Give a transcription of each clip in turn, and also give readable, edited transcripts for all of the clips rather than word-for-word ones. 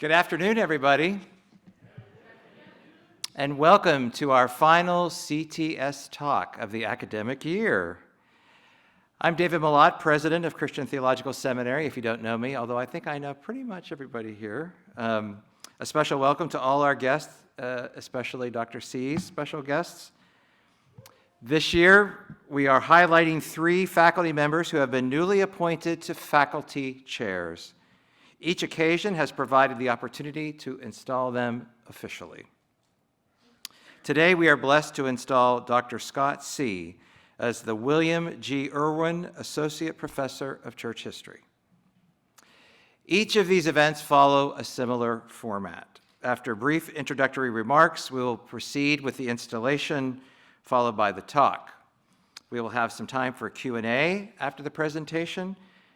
Good afternoon, everybody, and welcome to our final CTS Talk of the academic year. I'm David Malott, president of Christian Theological Seminary, if you don't know me, although I think I know pretty much everybody here. A special welcome to all our guests, especially Dr. Seay's special guests. This year, we are highlighting 3 faculty members who have been newly appointed to faculty chairs. Each occasion has provided the opportunity to install them officially. Today, we are blessed to install Dr. Scott Seay as the William G. Irwin Associate Professor of Church History. Each of these events follow a similar format. After brief introductory remarks, we will proceed with the installation, followed by the talk. We will have some time for Q&A after the presentation,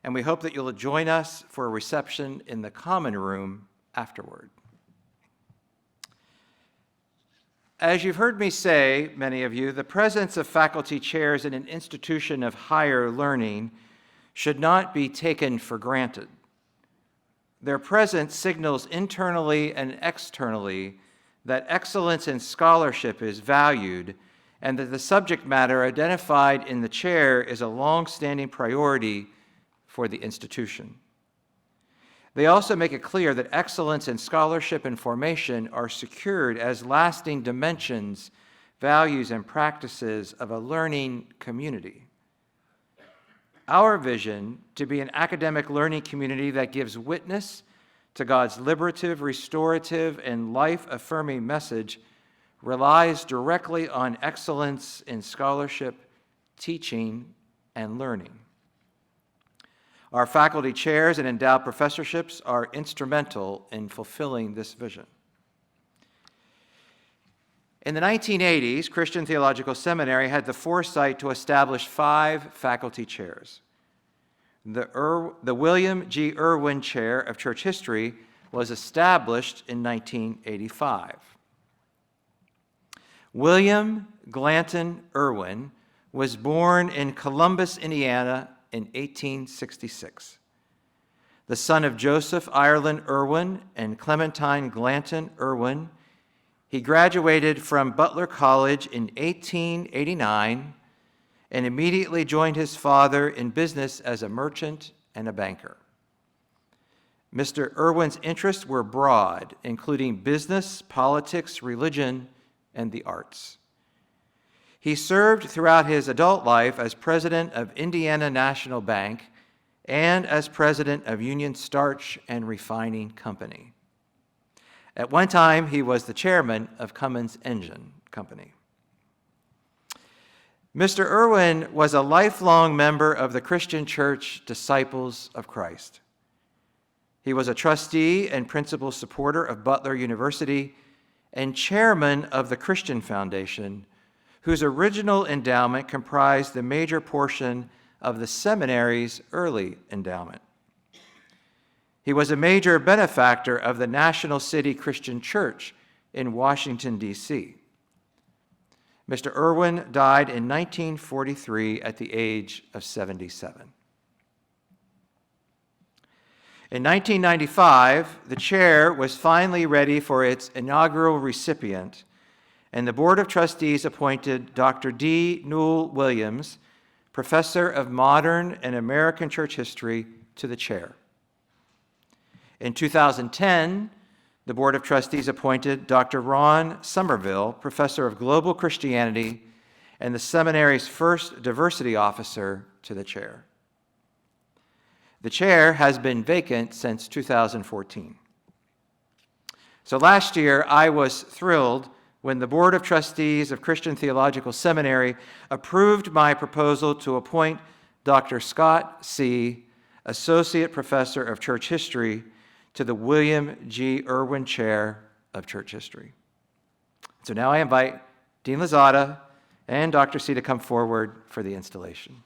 and we hope that you'll join us for a reception in the common room afterward. As you've heard me say, many of you, the presence of faculty chairs in an institution of higher learning should not be taken for granted. Their presence signals internally and externally that excellence in scholarship is valued and that the subject matter identified in the chair is a long-standing priority for the institution. They also make it clear that excellence in scholarship and formation are secured as lasting dimensions, values, and practices of a learning community. Our vision to be an academic learning community that gives witness to God's liberative, restorative, and life-affirming message relies directly on excellence in scholarship, teaching, and learning. Our faculty chairs and endowed professorships are instrumental in fulfilling this vision. In the 1980s, Christian Theological Seminary had the foresight to establish 5 faculty chairs. The William G. Irwin Chair of Church History was established in 1985. William Glanton Irwin was born in Columbus, Indiana, in 1866. The son of Joseph Ireland Irwin and Clementine Glanton Irwin, he graduated from Butler College in 1889 and immediately joined his father in business as a merchant and a banker. Mr. Irwin's interests were broad, including business, politics, religion, and the arts. He served throughout his adult life as president of Indiana National Bank and as president of Union Starch and Refining Company. At one time, he was the chairman of Cummins Engine Company. Mr. Irwin was a lifelong member of the Christian Church Disciples of Christ. He was a trustee and principal supporter of Butler University and chairman of the Christian Foundation, whose original endowment comprised the major portion of the seminary's early endowment. He was a major benefactor of the National City Christian Church in Washington, D.C. Mr. Irwin died in 1943 at the age of 77. In 1995, the chair was finally ready for its inaugural recipient, and the Board of Trustees appointed Dr. D. Newell Williams, Professor of Modern and American Church History, to the chair. In 2010, the Board of Trustees appointed Dr. Ron Somerville, Professor of Global Christianity and the seminary's first diversity officer, to the chair. The chair has been vacant since 2014. So last year, I was thrilled when the Board of Trustees of Christian Theological Seminary approved my proposal to appoint Dr. Scott Seay, Associate Professor of Church History, to the William G. Irwin Chair of Church History. So now I invite Dean Lozada and Dr. Seay to come forward for the installation.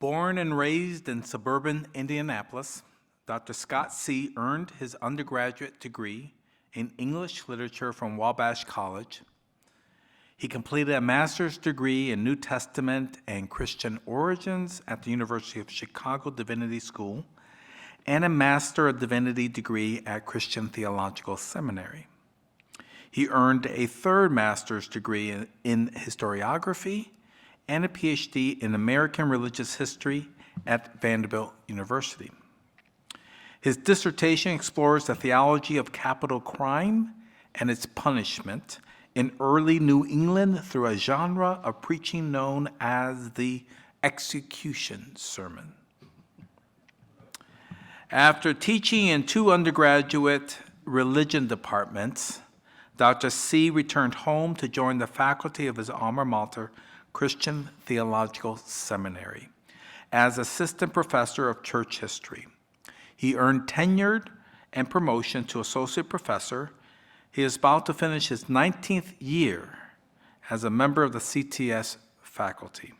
Born and raised in suburban Indianapolis, Dr. Scott Seay earned his undergraduate degree in English literature from Wabash College. He completed a master's degree in New Testament and Christian origins at the University of Chicago Divinity School and a Master of Divinity degree at Christian Theological Seminary. He earned a third master's degree in historiography and a PhD in American Religious History at Vanderbilt University. His dissertation explores the theology of capital crime and its punishment in early New England through a genre of preaching known as the execution sermon. After teaching in 2 undergraduate religion departments, Dr. Seay returned home to join the faculty of his alma mater, Christian Theological Seminary, as assistant professor of church history. He earned tenure and promotion to associate professor. He is about to finish his 19th year as a member of the CTS faculty.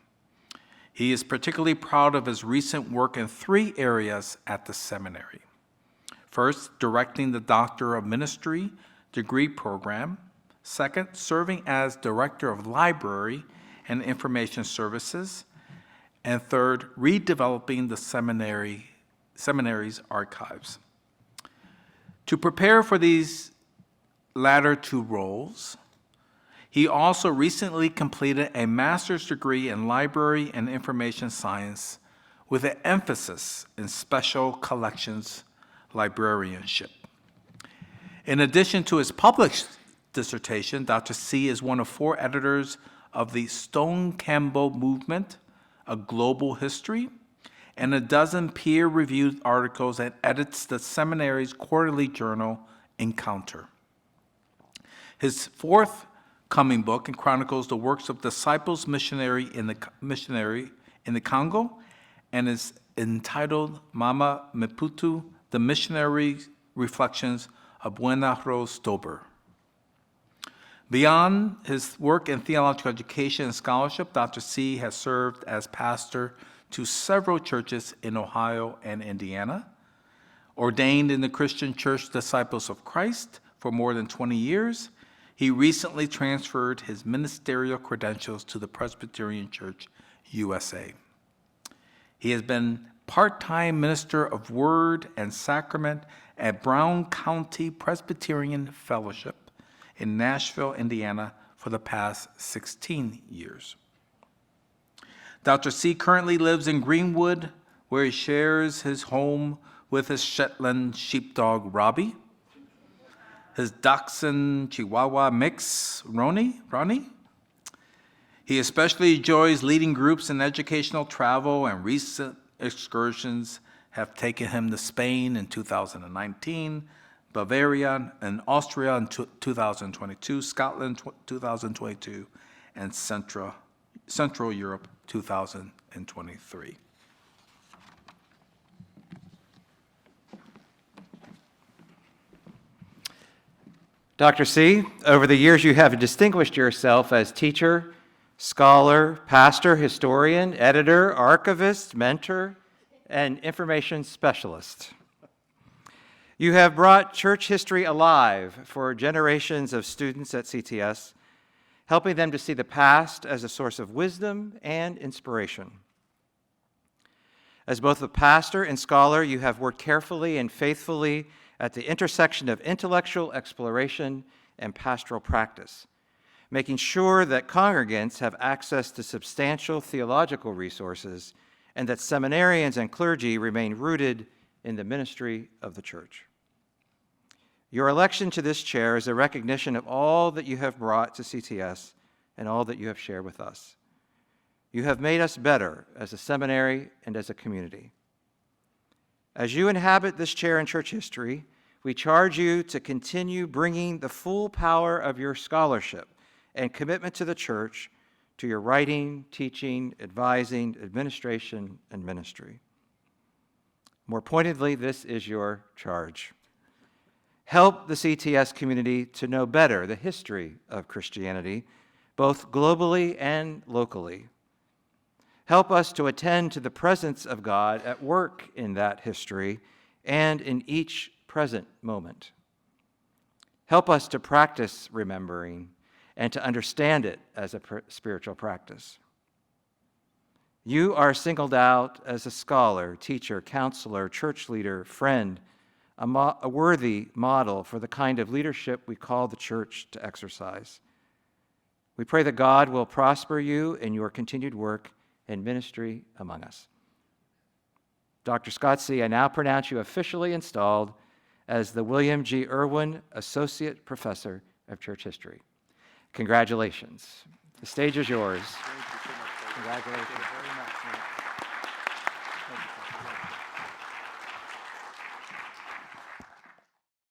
He is particularly proud of his recent work in 3 areas at the seminary. First, directing the Doctor of Ministry degree program. Second, serving as Director of Library and Information Services. And third, redeveloping the seminary's archives. To prepare for these latter 2 roles, he also recently completed a master's degree in library and information science with an emphasis in special collections librarianship. In addition to his published dissertation, Dr. Seay is one of 4 editors of the Stone Campbell Movement, A Global History, and a dozen peer-reviewed articles and edits the seminary's quarterly journal, Encounter. His forthcoming book chronicles the works of disciples missionary in the Congo and is entitled Mama Maputo, The Missionary Reflections of Buenarrose Stober. Beyond his work in theological education and scholarship, Dr. Seay has served as pastor to several churches in Ohio and Indiana, ordained in the Christian Church Disciples of Christ for more than 20 years. He recently transferred his ministerial credentials to the Presbyterian Church USA. He has been part-time minister of Word and Sacrament at Brown County Presbyterian Fellowship in Nashville, Indiana, for the past 16 years. Dr. Seay currently lives in Greenwood, where he shares his home with his Shetland sheepdog, Robbie, his Dachshund Chihuahua mix, Ronnie. He especially enjoys leading groups in educational travel, and recent excursions have taken him to Spain in 2019, Bavaria and Austria in 2022, Scotland 2022, and Central Europe 2023. Dr. Seay, over the years you have distinguished yourself as teacher, scholar, pastor, historian, editor, archivist, mentor, and information specialist. You have brought church history alive for generations of students at CTS, helping them to see the past as a source of wisdom and inspiration. As both a pastor and scholar, you have worked carefully and faithfully at the intersection of intellectual exploration and pastoral practice, making sure that congregants have access to substantial theological resources and that seminarians and clergy remain rooted in the ministry of the church. Your election to this chair is a recognition of all that you have brought to CTS and all that you have shared with us. You have made us better as a seminary and as a community. As you inhabit this chair in church history, we charge you to continue bringing the full power of your scholarship and commitment to the church to your writing, teaching, advising, administration, and ministry. More pointedly, this is your charge. Help the CTS community to know better the history of Christianity, both globally and locally. Help us to attend to the presence of God at work in that history and in each present moment. Help us to practice remembering and to understand it as a spiritual practice. You are singled out as a scholar, teacher, counselor, church leader, friend, a worthy model for the kind of leadership we call the church to exercise. We pray that God will prosper you in your continued work and ministry among us. Dr. Scott Seay, I now pronounce you officially installed as the William G. Irwin Associate Professor of Church History. Congratulations. The stage is yours. Congratulations.